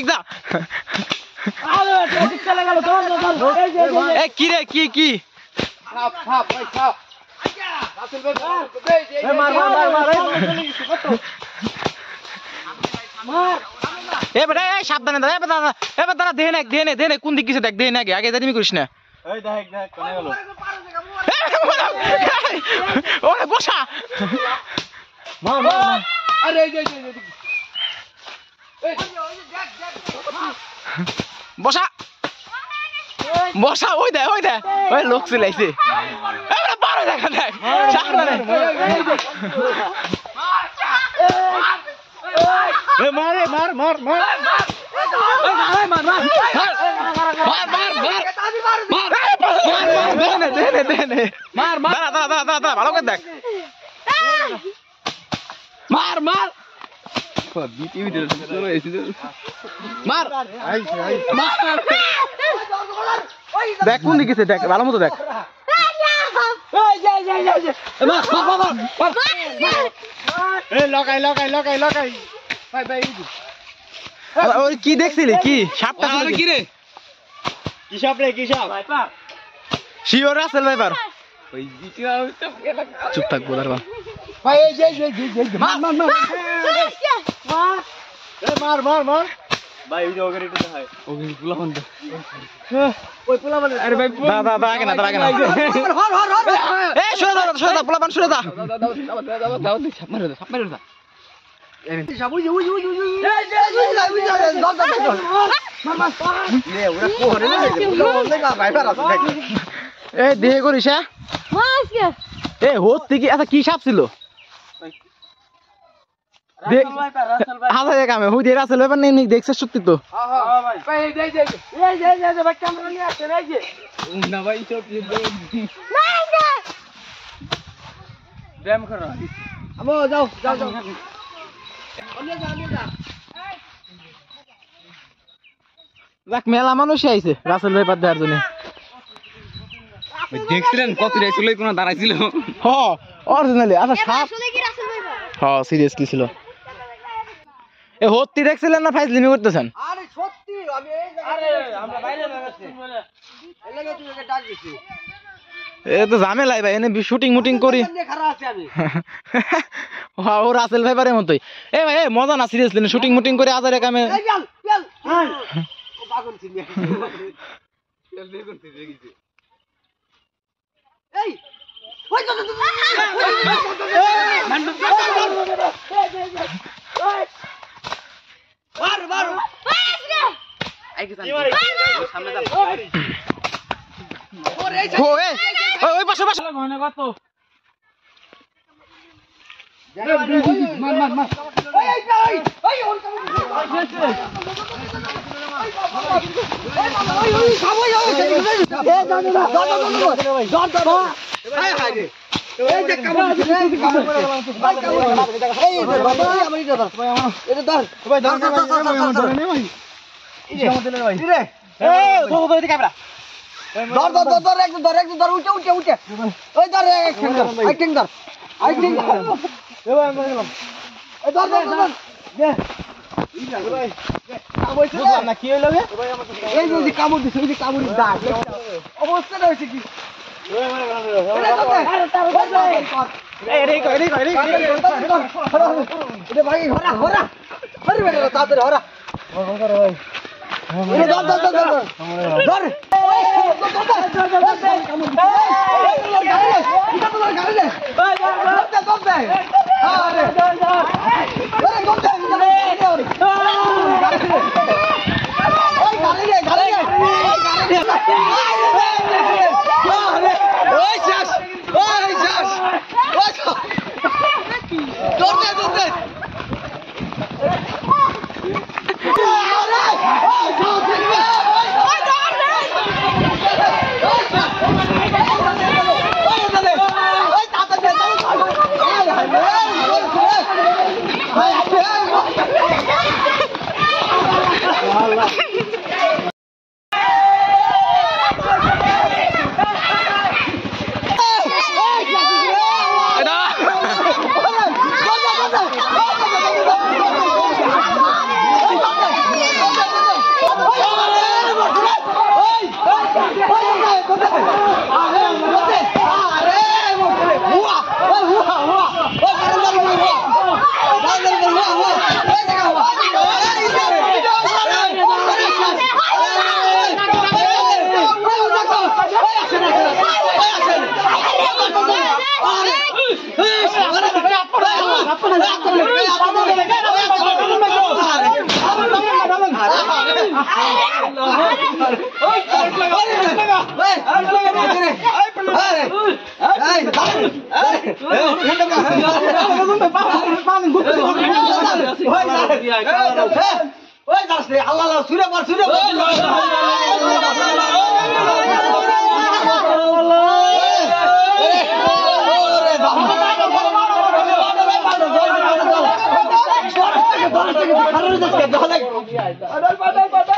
ওদিক যা কি রে কি সাবধানে দাঁড়া দেহে কোন দিক গেছে দেখ দেহে না আগে তুমি করিস না বসা বসা বসা ওই দে ওই লোক চলাইছে পারো দেখা দেখ ভালো করে দেখ দেখ কোন দিকে দেখ ভালো মতো দেখ কি দেখছিলি কি সাপটা কি রে কি সাপ রে কি সাপ শিওর রাসেল ভাইপার চুপ থাকবো দাঁড়া ভাই মার ভাই ওই যে ওকে একটু দেখায় ওকে পোলাপান দে ওই পোলাপান আরে ভাই দাদা আগে না এই শুনে দাও পোলাপান শুনে দাও সাপ মারে দাও এই সাপ ওই লে ওরা কোহরে না পোলাপান দেখা ভাইপার আছে দেখ এই দেহে করিস হ্যাঁ এ হোত থেকে আচ্ছা কি সাপ ছিল দেখছে সত্যি তো মেলা মানুষ আইছে রাসেল ভাই দেওয়ার জন্য দেখছিলেন কত কোনো দাঁড়াইছিল অরিজিনালি আচ্ছা সাপ হ্যাঁ সিরিয়াসলি ছিল এ হত্তি দেখছিলেন না ফাইজলিমি করতেছেন আরে সত্যি আমি এই আমরা বাইরে যাচ্ছি এই লাগা তুই একে ডাক দিছিস এ তো ঝামেলাই ভাই এনে শুটিং মুটিং করি খারাপ আছে আমি হ্যাঁ ও রাসেল ভাইপারের মতই এ ভাই মজা না সিরিয়াসলি শুটিং মুটিং করে আজারে কামে চল ও পাগল ছিল চল দেখুন তুই গেছি এই ওই তো সামনে যাও ওই পাশে কত অবস্থা হয়েছে কি Hey! Ada